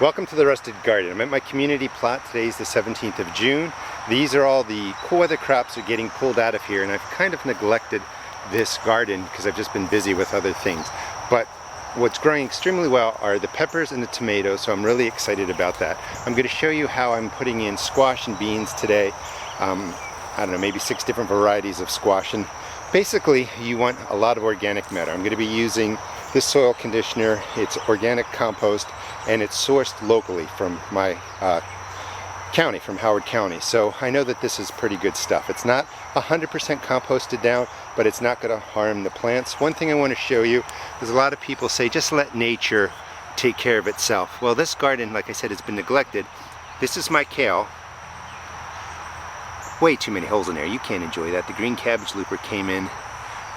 Welcome to the Rusted Garden. I'm at my community plot. Today is the 17th of June. These are all the cool weather crops that are getting pulled out of here, and I've kind of neglected this garden because I've just been busy with other things. But what's growing extremely well are the peppers and the tomatoes, so I'm really excited about that. I'm going to show you how I'm putting in squash and beans today. I don't know, maybe 6 different varieties of squash. And basically, you want a lot of organic matter. I'm going to be using this soil conditioner. It's organic compost, and it's sourced locally from my county, from Howard County. So I know that this is pretty good stuff. It's not 100% composted down, but it's not going to harm the plants. One thing I want to show you is a lot of people say just let nature take care of itself. Well, this garden, like I said, has been neglected. This is my kale. Way too many holes in there. You can't enjoy that. The green cabbage looper came in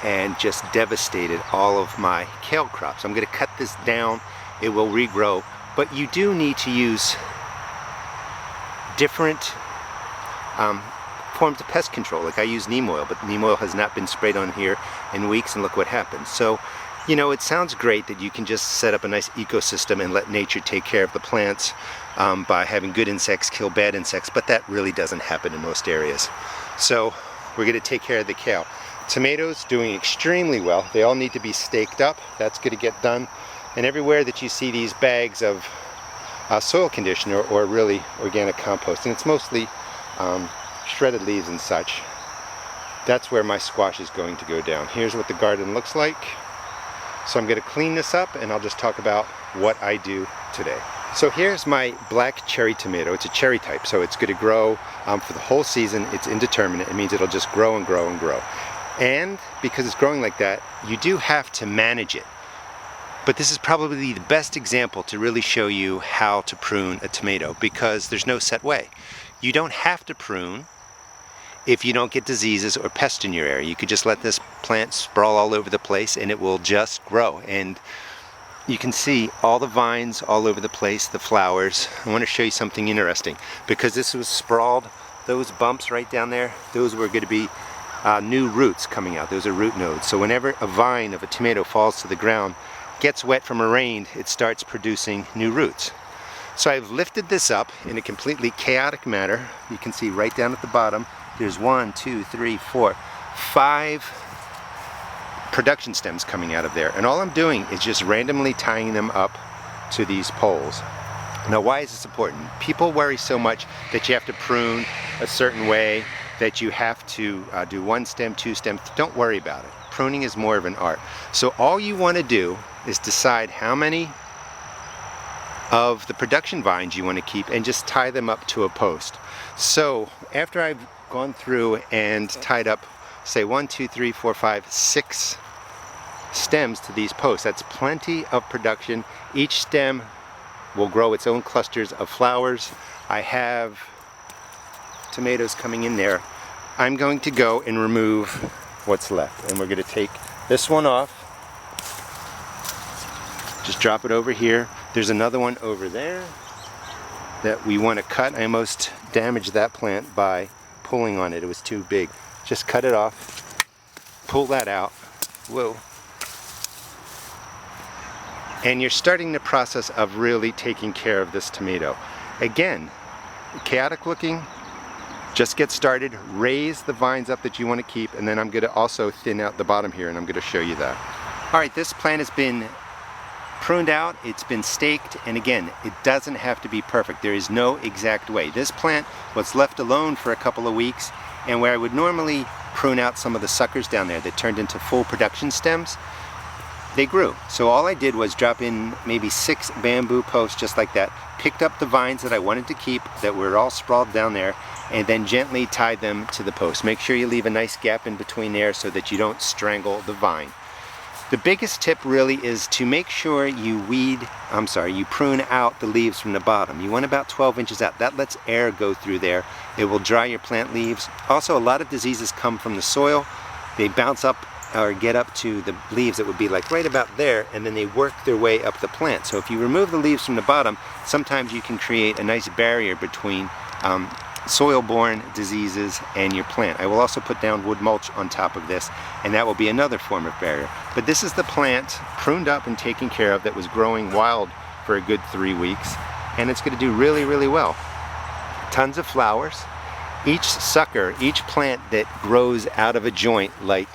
and just devastated all of my kale crops. I'm going to cut this down. It will regrow, but you do need to use different forms of pest control. Like I use neem oil, but neem oil has not been sprayed on here in weeks, and look what happens. So, you know, it sounds great that you can just set up a nice ecosystem and let nature take care of the plants by having good insects kill bad insects, but that really doesn't happen in most areas. So we're going to take care of the kale. Tomatoes doing extremely well. They all need to be staked up. That's going to get done. And everywhere that you see these bags of soil conditioner or really organic compost, and it's mostly shredded leaves and such, that's where my squash is going to go down. Here's what the garden looks like. So I'm going to clean this up, and I'll just talk about what I do today. So here's my black cherry tomato. It's a cherry type, so it's going to grow for the whole season. It's indeterminate. It means it'll just grow and grow and grow. And because it's growing like that, you do have to manage it. But this is probably the best example to really show you how to prune a tomato, because there's no set way. You don't have to prune if you don't get diseases or pests in your area. You could just let this plant sprawl all over the place and it will just grow. And you can see all the vines all over the place, the flowers. I want to show you something interesting, because this was sprawled. Those bumps right down there, those were going to be new roots coming out. Those are root nodes. So whenever a vine of a tomato falls to the ground, gets wet from a rain, it starts producing new roots. So I've lifted this up in a completely chaotic manner. You can see right down at the bottom, there's 1, 2, 3, 4, 5 production stems coming out of there. And all I'm doing is just randomly tying them up to these poles. Now, why is this important? People worry so much that you have to prune a certain way, that you have to do 1 stem, 2 stems. Don't worry about it. Pruning is more of an art. So all you want to do is decide how many of the production vines you want to keep and just tie them up to a post. So after I've gone through and tied up, say 1, 2, 3, 4, 5, 6 stems to these posts, that's plenty of production. Each stem will grow its own clusters of flowers. I have tomatoes coming in there. I'm going to go and remove what's left, and we're going to take this one off. Just drop it over here. There's another one over there that we want to cut. I almost damaged that plant by pulling on it. It was too big. Just cut it off. Pull that out. Whoa. And you're starting the process of really taking care of this tomato. Again, chaotic looking. Just get started, raise the vines up that you want to keep, and then I'm going to also thin out the bottom here, and I'm going to show you that. Alright, this plant has been pruned out, it's been staked, and again, it doesn't have to be perfect. There is no exact way. This plant was left alone for a couple of weeks, and where I would normally prune out some of the suckers down there that turned into full production stems, they grew. So all I did was drop in maybe 6 bamboo posts just like that, picked up the vines that I wanted to keep that were all sprawled down there, and then gently tied them to the post. Make sure you leave a nice gap in between there so that you don't strangle the vine. The biggest tip really is to make sure you prune out the leaves from the bottom. You want about 12 inches out. That lets air go through there. It will dry your plant leaves. Also, a lot of diseases come from the soil. They bounce up or get up to the leaves that would be like right about there, and then they work their way up the plant. So if you remove the leaves from the bottom, sometimes you can create a nice barrier between soil-borne diseases and your plant. I will also put down wood mulch on top of this, and that will be another form of barrier. But this is the plant pruned up and taken care of that was growing wild for a good 3 weeks. and it's going to do really, really well. Tons of flowers. Each sucker, each plant that grows out of a joint, like,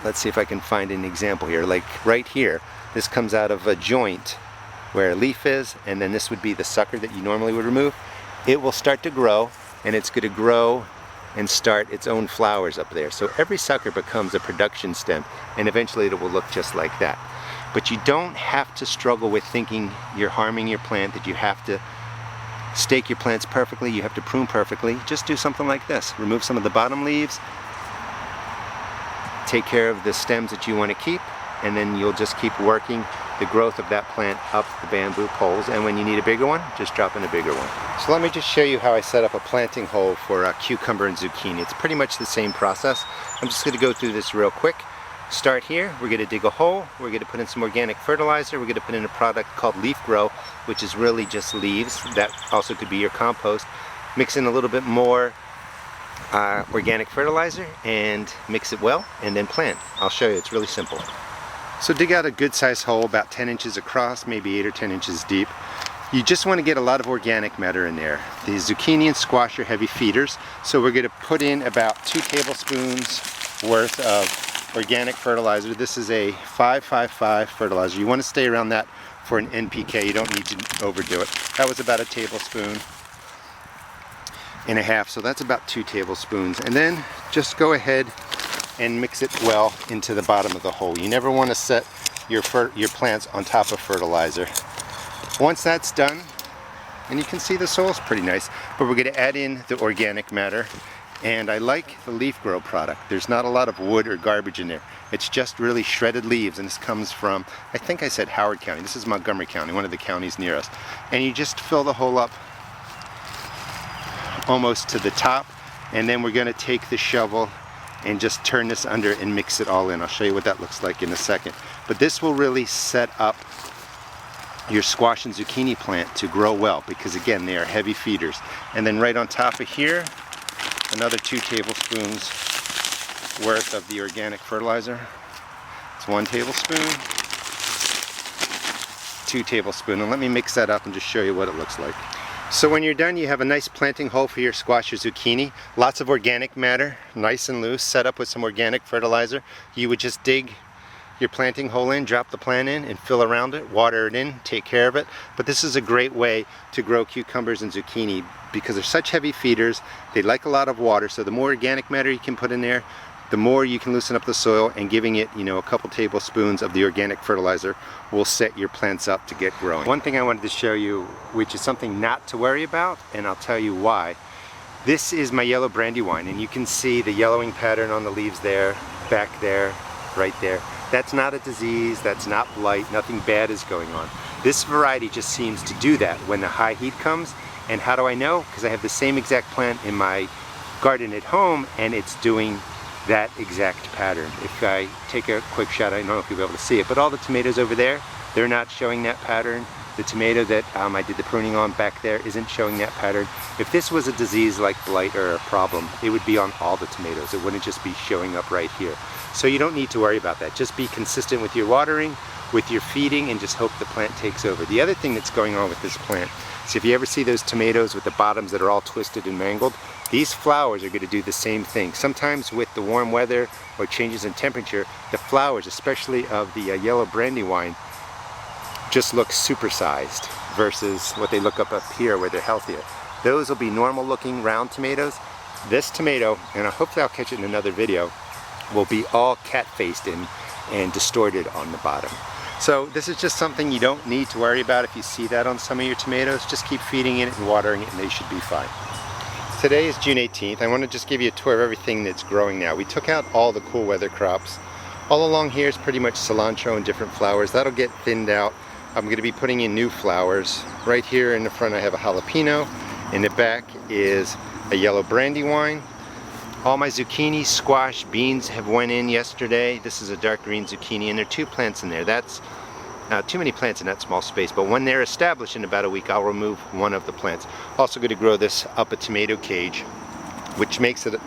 let's see if I can find an example here, like right here, this comes out of a joint where a leaf is, and then this would be the sucker that you normally would remove. It will start to grow, and it's going to grow and start its own flowers up there. So every sucker becomes a production stem, and eventually it will look just like that. But you don't have to struggle with thinking you're harming your plant, that you have to stake your plants perfectly, you have to prune perfectly. Just do something like this. Remove some of the bottom leaves, take care of the stems that you want to keep, and then you'll just keep working the growth of that plant up the bamboo poles, and when you need a bigger one, just drop in a bigger one. So let me just show you how I set up a planting hole for cucumber and zucchini. It's pretty much the same process. I'm just going to go through this real quick. Start here, we're going to dig a hole, we're going to put in some organic fertilizer, we're going to put in a product called leaf grow, which is really just leaves. That also could be your compost. Mix in a little bit more organic fertilizer and mix it well, and then plant. I'll show you, it's really simple. So dig out a good sized hole about 10 inches across, maybe 8 or 10 inches deep. You just want to get a lot of organic matter in there. The zucchini and squash are heavy feeders, so we're going to put in about 2 tablespoons worth of organic fertilizer. This is a 5-5-5 fertilizer. You want to stay around that for an NPK. You don't need to overdo it. That was about 1.5 tablespoons. So that's about 2 tablespoons. And then just go ahead and mix it well into the bottom of the hole. You never want to set your plants on top of fertilizer. Once that's done, and you can see the soil's pretty nice, but we're going to add in the organic matter. And I like the leaf grow product. There's not a lot of wood or garbage in there. It's just really shredded leaves, and this comes from, I think I said Howard County. This is Montgomery County, one of the counties near us. And you just fill the hole up almost to the top, and then we're going to take the shovel and just turn this under and mix it all in. I'll show you what that looks like in a second. But this will really set up your squash and zucchini plant to grow well, because again, they are heavy feeders. And then right on top of here, another 2 tablespoons worth of the organic fertilizer. It's 1 tablespoon, 2 tablespoons, and let me mix that up and just show you what it looks like. So when you're done, you have a nice planting hole for your squash or zucchini. Lots of organic matter, nice and loose, set up with some organic fertilizer. You would just dig your planting hole in, drop the plant in, and fill around it, water it in, take care of it. But this is a great way to grow cucumbers and zucchini because they're such heavy feeders. They like a lot of water, so the more organic matter you can put in there, the more you can loosen up the soil, and giving it, a couple tablespoons of the organic fertilizer will set your plants up to get growing. One thing I wanted to show you, which is something not to worry about, and I'll tell you why. This is my yellow Brandywine, and you can see the yellowing pattern on the leaves there, back there, right there. That's not a disease, that's not blight, nothing bad is going on. This variety just seems to do that when the high heat comes. And how do I know? Because I have the same exact plant in my garden at home, and it's doing that exact pattern. If I take a quick shot, I don't know if you'll be able to see it, but all the tomatoes over there, they're not showing that pattern. The tomato that I did the pruning on back there isn't showing that pattern. If this was a disease like blight or a problem, it would be on all the tomatoes. It wouldn't just be showing up right here. So you don't need to worry about that. Just be consistent with your watering, with your feeding, and just hope the plant takes over. The other thing that's going on with this plant, so if you ever see those tomatoes with the bottoms that are all twisted and mangled, these flowers are going to do the same thing. Sometimes with the warm weather or changes in temperature, the flowers, especially of the yellow Brandywine, just look supersized versus what they look up here where they're healthier. Those will be normal looking round tomatoes. This tomato, and hopefully I'll catch it in another video, will be all cat-faced and distorted on the bottom. So this is just something you don't need to worry about. If you see that on some of your tomatoes, just keep feeding it and watering it and they should be fine. Today is June 18th. I want to just give you a tour of everything that's growing now. We took out all the cool weather crops. All along here is pretty much cilantro and different flowers. That'll get thinned out. I'm going to be putting in new flowers. Right here in the front I have a jalapeno. In the back is a yellow Brandywine. All my zucchini, squash, beans have went in yesterday. This is a dark green zucchini, and there are 2 plants in there. That's too many plants in that small space, but when they're established in about a week, I'll remove one of the plants. Also going to grow this up a tomato cage, which makes it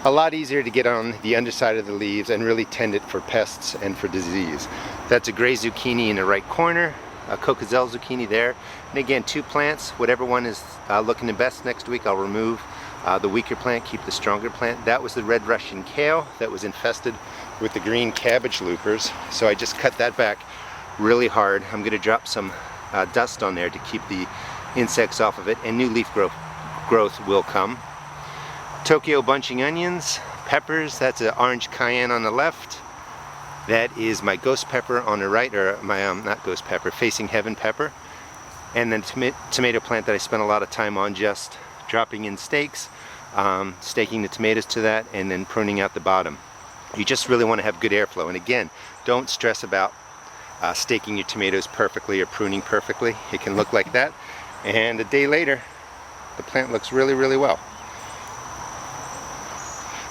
a lot easier to get on the underside of the leaves and really tend it for pests and for disease. That's a gray zucchini in the right corner, Cockazelle zucchini there. And again, 2 plants, whatever one is looking the best next week, I'll remove the weaker plant, keep the stronger plant. That was the red Russian kale that was infested with the green cabbage loopers. So I just cut that back really hard. I'm going to drop some dust on there to keep the insects off of it, and new leaf growth will come. Tokyo bunching onions, peppers, that's an orange cayenne on the left. That is my ghost pepper on the right, or my, not ghost pepper, facing heaven pepper. And then tomato plant that I spent a lot of time on, just dropping in stakes, staking the tomatoes to that, and then pruning out the bottom. You just really want to have good airflow. And again, don't stress about staking your tomatoes perfectly or pruning perfectly. It can look like that, and a day later, the plant looks really, really well.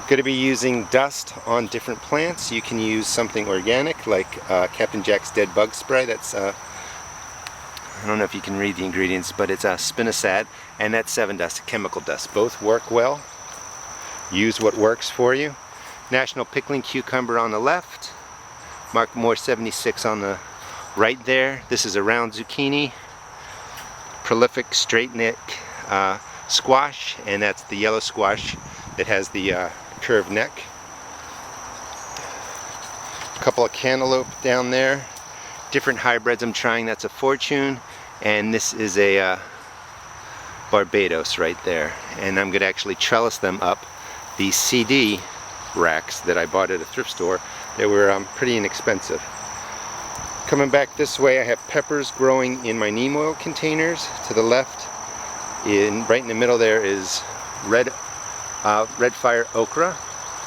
Going to be using dust on different plants. You can use something organic like Captain Jack's Dead Bug Spray. That's I don't know if you can read the ingredients, but it's spinosad, and that's 7 dust, chemical dust. Both work well. Use what works for you. National Pickling Cucumber on the left. Mark Moore 76 on the right there. This is a round zucchini. Prolific straight neck squash, and that's the yellow squash that has the curved neck. A couple of cantaloupe down there. Different hybrids I'm trying. That's a Fortune, and this is a Barbados right there. And I'm going to actually trellis them up. These CD racks that I bought at a thrift store, they were pretty inexpensive. Coming back this way, I have peppers growing in my neem oil containers. To the left, right in the middle there, is red fire okra,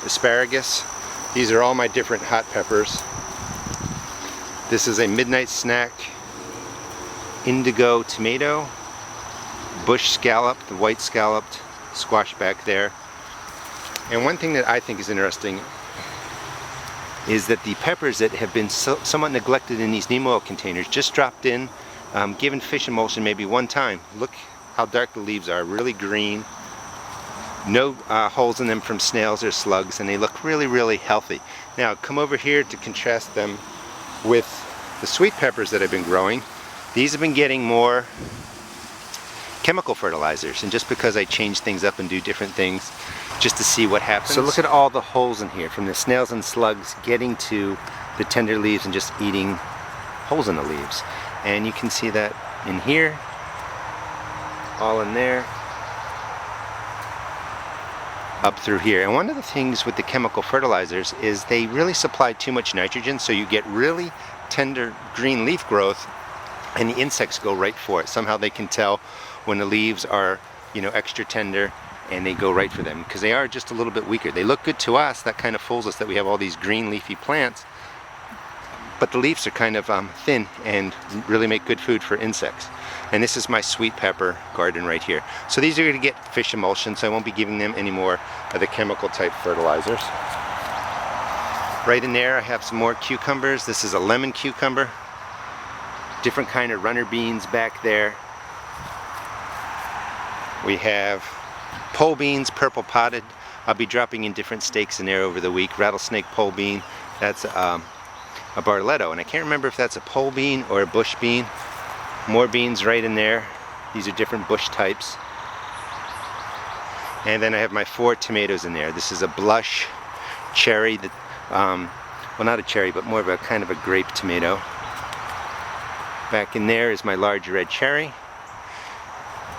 asparagus. These are all my different hot peppers. This is a midnight snack indigo tomato, bush scallop, the white scalloped squash back there. And one thing that I think is interesting is that the peppers that have been somewhat neglected in these neem oil containers just dropped in, given fish emulsion maybe one time. Look how dark the leaves are, really green. No holes in them from snails or slugs, and they look really, really healthy. Now come over here to contrast them with the sweet peppers that I've been growing. These have been getting more chemical fertilizers, and just because I change things up and do different things just to see what happens. So look at all the holes in here, from the snails and slugs getting to the tender leaves and just eating holes in the leaves. And you can see that in here, all in there, up through here. And one of the things with the chemical fertilizers is they really supply too much nitrogen, so you get really tender green leaf growth, and the insects go right for it. Somehow they can tell when the leaves are, you know, extra tender, and they go right for them because they are just a little bit weaker. They look good to us. That kind of fools us that we have all these green leafy plants, but the leaves are kind of thin and really make good food for insects. And this is my sweet pepper garden right here. So these are going to get fish emulsion, so I won't be giving them any more of the chemical type fertilizers. Right in there I have some more cucumbers. This is a lemon cucumber. Different kind of runner beans back there. We have pole beans, purple potted. I'll be dropping in different stakes in there over the week. Rattlesnake pole bean, that's a Barletto, and I can't remember if that's a pole bean or a bush bean. More beans right in there. These are different bush types. And then I have my 4 tomatoes in there. This is a blush cherry, that, well, not a cherry, but more of a kind of a grape tomato. Back in there is my large red cherry.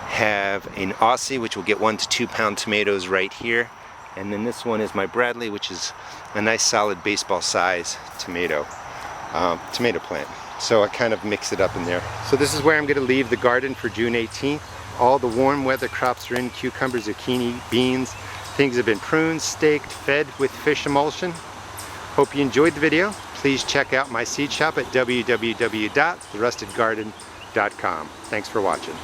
Have an Aussie, which will get 1 to 2 pound tomatoes right here. And then this one is my Bradley, which is a nice solid baseball size tomato plant. So I kind of mix it up in there. So this is where I'm going to leave the garden for June 18th. All the warm weather crops are in: cucumber, zucchini, beans. Things have been pruned, staked, fed with fish emulsion. Hope you enjoyed the video. Please check out my seed shop at www.therustedgarden.com. Thanks for watching.